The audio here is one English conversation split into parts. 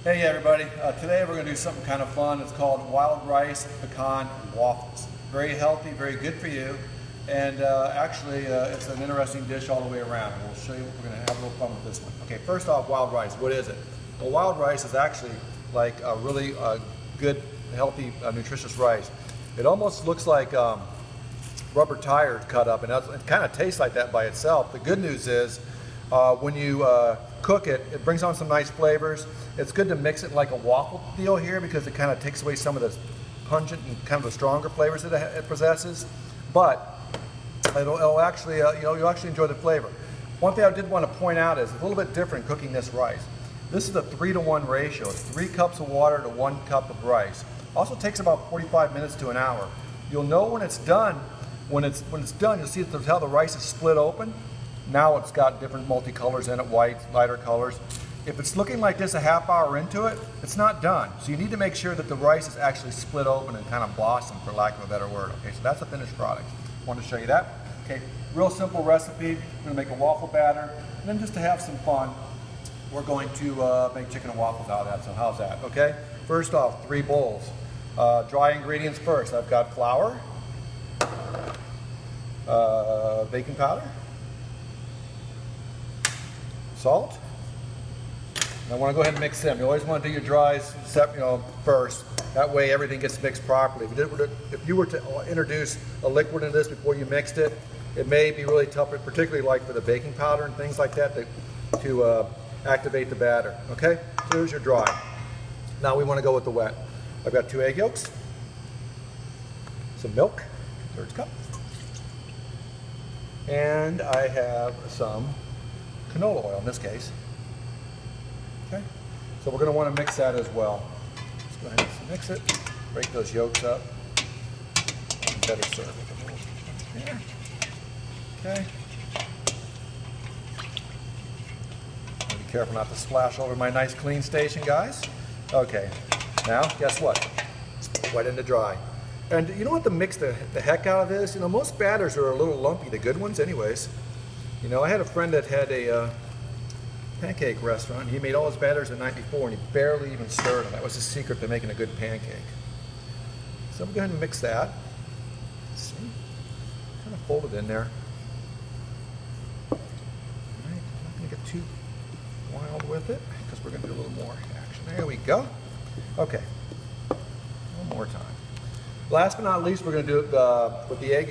Hey everybody, today we're going to do something kind of fun. It's called Wild Rice Pecan Waffles. Very healthy, very good for you, and actually it's an interesting dish all the way around. We'll show you, we're going to have a little fun with this one. Okay, first off, wild rice, what is it? Well, wild rice is actually like a really good, healthy, nutritious rice. It almost looks like rubber tires cut up, and it kind of tastes like that by itself. The good news is when you cook it, it brings on some nice flavors. It's good to mix it like a waffle deal here because it kind of takes away some of the pungent and kind of the stronger flavors that it possesses. But it'll actually, you'll actually enjoy the flavor. One thing I did want to point out is it's a little bit different cooking this rice. This is a 3-to-1 ratio. It's 3 cups of water to 1 cup of rice. Also takes about 45 minutes to an hour. You'll know when it's done. When it's done, you'll see how the rice is split open. Now it's got different multicolors in it, white, lighter colors. If it's looking like this a half hour into it, it's not done. So you need to make sure that the rice is actually split open and kind of blossom, for lack of a better word. Okay, so that's the finished product. I wanted to show you that. Okay, real simple recipe. We're gonna make a waffle batter. And then just to have some fun, we're going to make chicken and waffles out of that. So how's that, okay? First off, 3 bowls. Dry ingredients first. I've got flour, baking powder, salt. And I want to go ahead and mix them. You always want to do your dries first. That way everything gets mixed properly. If you were to introduce a liquid into this before you mixed it, it may be really tough, particularly like for the baking powder and things like that to activate the batter. Okay, so here's your dry. Now we want to go with the wet. I've got 2 egg yolks, some milk, 2/3 cup, and I have some canola oil in this case. Okay, so we're going to want to mix that as well. Let's go ahead and mix it, break those yolks up, and better serve it. There. Okay. Be careful not to splash over my nice clean station, guys. Okay, now guess what? Wet into dry. And you don't have to mix the heck out of this. Most batters are a little lumpy, the good ones anyways. I had a friend that had a pancake restaurant. He made all his batters the night before and he barely even stirred them. That was his secret to making a good pancake. So I'm going to go ahead and mix that. Let's see. Kind of fold it in there. All right, I'm not going to get too wild with it because we're going to do a little more action. There we go. Okay. One more time. Last but not least, we're going to do it with the eggs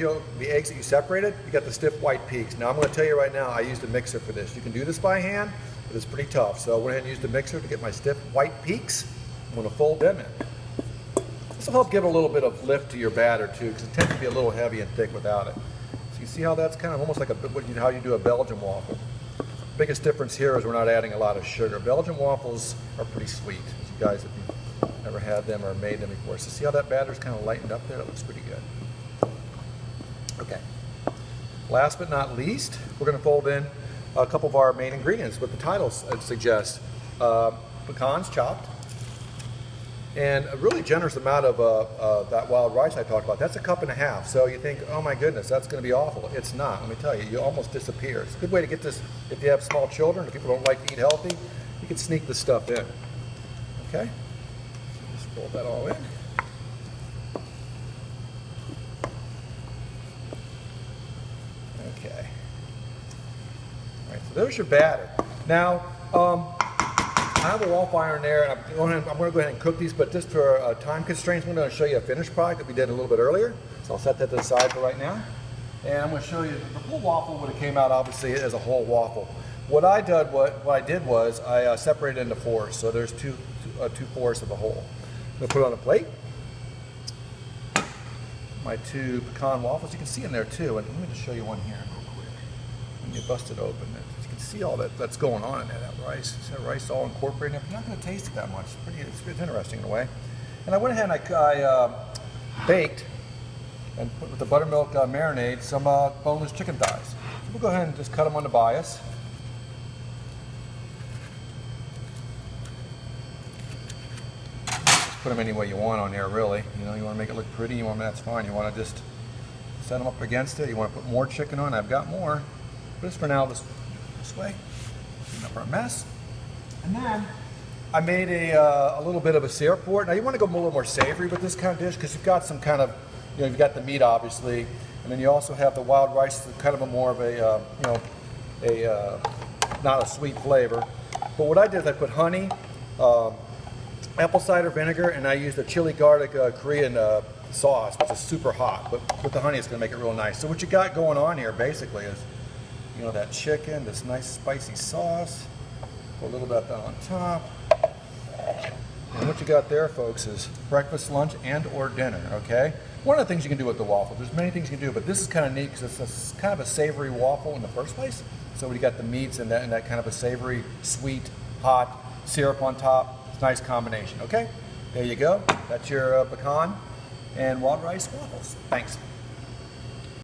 that you separated. You got the stiff white peaks. Now I'm going to tell you right now, I used a mixer for this. You can do this by hand, but it's pretty tough. So I went ahead and used a mixer to get my stiff white peaks. I'm going to fold them in. This will help give a little bit of lift to your batter too, because it tends to be a little heavy and thick without it. So you see how that's kind of almost like how you do a Belgian waffle. The biggest difference here is we're not adding a lot of sugar. Belgian waffles are pretty sweet, as you guys have never had them or made them before. So see how that batter's kind of lightened up there? That looks pretty good. Okay. Last but not least, we're going to fold in a couple of our main ingredients, what the title suggests. Pecans chopped, and a really generous amount of that wild rice I talked about. That's 1.5 cups. So you think, oh my goodness, that's going to be awful. It's not. Let me tell you, you almost disappear. It's a good way to get this if you have small children, if people don't like to eat healthy, you can sneak this stuff in. Okay? Fold that all in. Okay. All right, so there's your batter. Now, I have a waffle iron there, and I'm going to go ahead and cook these, but just for time constraints, I'm going to show you a finished product that we did a little bit earlier. So I'll set that to the side for right now. And I'm going to show you the full waffle would have came out obviously as a whole waffle. What I did was I separated into 4, so there's 2/4 of the whole. I'm going to put it on a plate. My 2 pecan waffles, you can see in there too. And let me just show you one here real quick. When you bust it open, you can see all that's going on in there. That rice, see that rice all incorporated. You're not going to taste it that much. It's interesting in a way. And I went ahead and I baked and put with the buttermilk marinade some boneless chicken thighs. So we'll go ahead and just cut them on the bias. Put them any way you want on here, really. You want to make it look pretty, that's fine. You want to just set them up against it. You want to put more chicken on. I've got more. But just for now, this way. Clean up our mess. And then I made a little bit of a syrup for it. Now you want to go a little more savory with this kind of dish because you've got some kind of, you've got the meat obviously, and then you also have the wild rice, kind of a more of a, not a sweet flavor. But what I did is I put honey, apple cider vinegar, and I used a chili garlic Korean sauce, which is super hot. But with the honey, it's going to make it real nice. So what you got going on here basically is, that chicken, this nice spicy sauce. Put a little bit of that on top. And what you got there, folks, is breakfast, lunch, and or dinner, okay? One of the things you can do with the waffle, there's many things you can do, but this is kind of neat because it's kind of a savory waffle in the first place. So you got the meats and that kind of a savory, sweet, hot syrup on top. It's a nice combination, okay? There you go. That's your pecan and wild rice waffles. Thanks.